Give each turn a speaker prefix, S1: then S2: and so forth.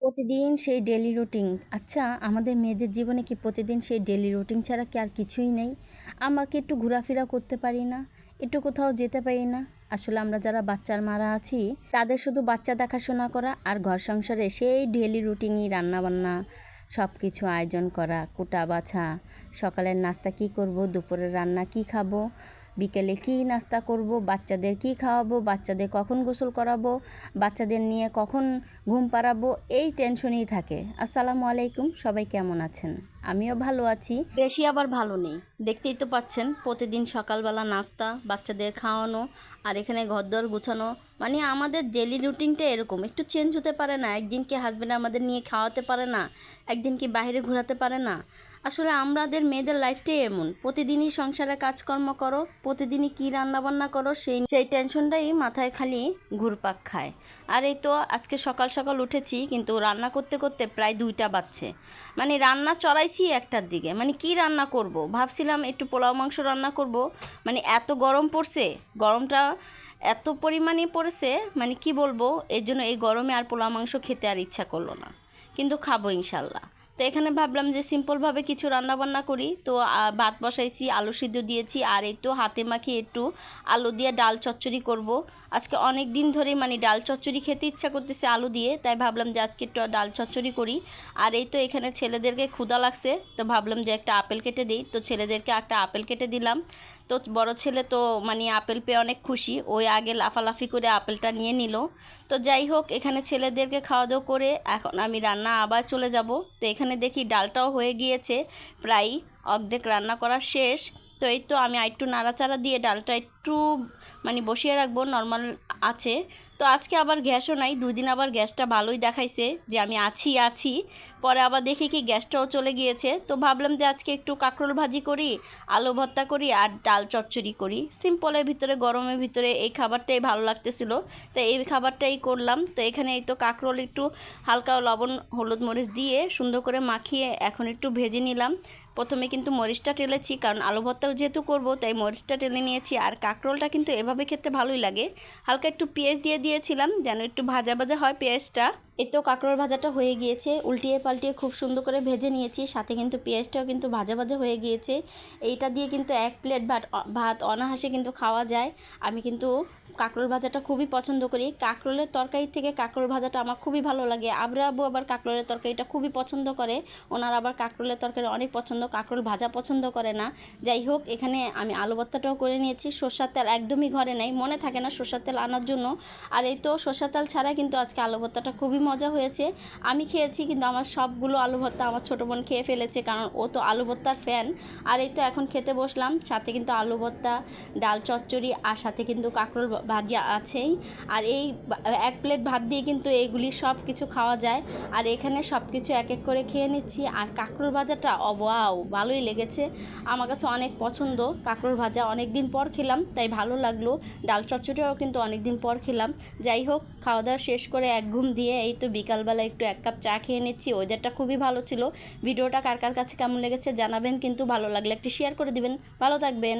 S1: প্রতিদিন সেই daily routine. আচ্ছা, আমাদের মেয়েদের জীবনে কি প্রতিদিন সেই ডেলি রুটিন ছাড়া কি আর কিছুই নেই? আমাকে একটু ঘোরাফেরা করতে পারি না, একটু কোথাও যেতে পারি না। আসলে আমরা যারা বাচ্চার মারা আছি, তাদের শুধু বাচ্চা দেখাশোনা করা আর ঘর সংসারে সেই ডেলি রুটিনই রান্নাবান্না, সব কিছু আয়োজন করা, কুটা বাছা, সকালের নাস্তা কী করব, দুপুরের রান্না কী খাবো, বিকেলে কী নাস্তা করব, বাচ্চাদের কী খাওয়াবো, বাচ্চাদের কখন গোসল করাবো, বাচ্চাদের নিয়ে কখন ঘুম পাড়াবো, এই টেনশনেই থাকে। আসসালামু আলাইকুম, সবাই কেমন আছেন? আমিও ভালো আছি, বেশি আবার ভালো নেই। দেখতেই তো পাচ্ছেন, প্রতিদিন সকালবেলা নাস্তা, বাচ্চাদের খাওয়ানো, আর এখানে ঘরদোর গুছানো। মানে আমাদের ডেলি রুটিনটা এরকম, একটু চেঞ্জ হতে পারে না? একদিন কি হাজব্যান্ড আমাদের নিয়ে খাওয়াতে পারে না? একদিন কি বাইরে ঘোরাতে পারে না? আসলে আমাদের মেয়েদের লাইফটাই এমন, প্রতিদিনই সংসারে কাজকর্ম করো, প্রতিদিনই কী রান্নাবান্না করো, সেই টেনশনটাই মাথায় খালি ঘুরপাক খায়। আর এই তো আজকে সকাল সকাল উঠেছি, কিন্তু রান্না করতে করতে প্রায় 2টা বাজছে। মানে রান্না চড়াইছি 1টার দিকে। মানে কি রান্না করব ভাবছিলাম, একটু পোলাও মাংস রান্না করব। মানে এত গরম পড়ছে, গরমটা এত পরিমাণে পড়েছে, মানে কি বলবো, এর জন্য এই গরমে আর পোলাও মাংস খেতে আর ইচ্ছা করলো না, কিন্তু খাবো ইনশাল্লাহ। তো এখানে ভাবলাম যে সিম্পলভাবে কিছু রান্নাবান্না করি। তো ভাত বসাইছি, আলু সিদ্ধ দিয়েছি, আর এই তো হাতে মাখিয়ে একটু আলু দিয়ে ডাল চচ্চড়ি করব। আজকে অনেক দিন ধরে মানে ডাল চচ্চড়ি খেতে ইচ্ছা করতেছে আলু দিয়ে, তাই ভাবলাম যে আজকে একটু ডাল চচ্চড়ি করি। আর এই তো এখানে ছেলেদেরকে ক্ষুধা লাগছে, তো ভাবলাম যে একটা আপেল কেটে দিই। তো ছেলেদেরকে একটা আপেল কেটে দিলাম। তো বড় ছেলে তো মানে আপেল পেয়ে অনেক খুশি, ওই আগে লাফালাফি করে আপেলটা নিয়ে নিল। তো যাই হোক, এখানে ছেলেদেরকে খাওয়া দাওয়া করে এখন আমি রান্না আবার চলে যাব। তো এখানে দেখি ডালটাও হয়ে গিয়েছে, প্রায় অর্ধেক রান্না করা শেষ। তো এই তো আমি একটু নাড়াচাড়া দিয়ে ডালটা একটু মানে বসিয়ে রাখবো, নর্মাল আছে। তো আজকে আবার গ্যাসও নাই, 2 দিন আবার গ্যাসটা ভালোই দেখাইছে যে আমি আছি। পরে আবার দেখি কি গ্যাসটাও চলে গিয়েছে। তো ভাবলাম যে আজকে একটু কাঁকরোল ভাজি করি, আলু ভর্তা করি, আর ডাল চচ্চড়ি করি। সিম্পলের ভিতরে, গরমের ভিতরে এই খাবারটাই ভালো লাগতেছিল, তো এই খাবারটাই করলাম। তো এখানে এই তো কাঁকরোল একটু হালকা লবণ হলুদ মরিচ দিয়ে সুন্দর করে মাখিয়ে এখন একটু ভেজে নিলাম। প্রথমে কিন্তু মরিচটা টেলেছি, কারণ আলু ভর্তাও যেহেতু করব, তাই মরিচটা টেলে নিয়েছি। আর কাঁকরোলটা কিন্তু এভাবে খেতে ভালোই লাগে। হালকা একটু পেঁয়াজ দিয়ে দিয়েছিলাম যেন একটু ভাজা ভাজা হয় পেঁয়াজটা। এই তো কাঁকরোল ভাজাটা হয়ে গিয়েছে, উল্টিয়ে পাল্টিয়ে খুব সুন্দর করে ভেজে নিয়েছি, সাথে কিন্তু পেঁয়াজটাও কিন্তু ভাজা ভাজা হয়ে গিয়েছে। এইটা দিয়ে কিন্তু 1 প্লেট ভাত অনায়াসে কিন্তু খাওয়া যায়। আমি কিন্তু কাঁকরোল ভাজাটা খুবই পছন্দ করি। কাঁকরোলের তরকারি থেকে কাঁকরোল ভাজাটা আমার খুবই ভালো লাগে। আব্বু আবার কাঁকরোলের তরকারিটা খুবই পছন্দ করে, ওনার আবার কাঁকরোলের তরকারি অনেক পছন্দ, কাঁকরোল ভাজা পছন্দ করে না। যাই হোক, এখানে আমি আলু ভর্তাটাও করে নিয়েছি। সরষের তেল একদমই ঘরে নেই, মনে থাকে না সরষের তেল আনার জন্য। আর এই তো সরষের তেল ছাড়া কিন্তু আজকে আলু ভর্তাটা খুবই মজা হয়েছে। আমি খেয়েছি, কিন্তু আমার সবগুলো আলু ভর্তা আমার ছোটো বোন খেয়ে ফেলেছে, কারণ ও তো আলু ভর্তার ফ্যান। আর এই তো এখন খেতে বসলাম, সাথে কিন্তু আলু ভর্তা, ডাল চচ্চড়ি, আর সাথে কিন্তু কাঁকরোল ভাজা আছেই। আর এই 1 প্লেট ভাত দিয়ে কিন্তু এইগুলি সব কিছু খাওয়া যায়। আর এখানে সব কিছু এক এক করে খেয়ে নিচ্ছি। আর কাঁকরোল ভাজাটা ওয়াও, ভালোই লেগেছে, আমার কাছে অনেক পছন্দ। কাঁকরোল ভাজা অনেক দিন পর খেলাম, তাই ভালো লাগলো। ডাল চচ্চড়িও কিন্তু অনেক দিন পর খেলাম। যাই হোক, খাওয়া দাওয়া শেষ করে এক ঘুম দিয়ে এই তো বিকালবেলা একটু 1 কাপ চা খেয়ে নিচ্ছি। ওয়েদারটা খুবই ভালো ছিল। ভিডিওটা কার কার কাছে কেমন লেগেছে জানাবেন, কিন্তু ভালো লাগলে একটি শেয়ার করে দিবেন। ভালো থাকবেন।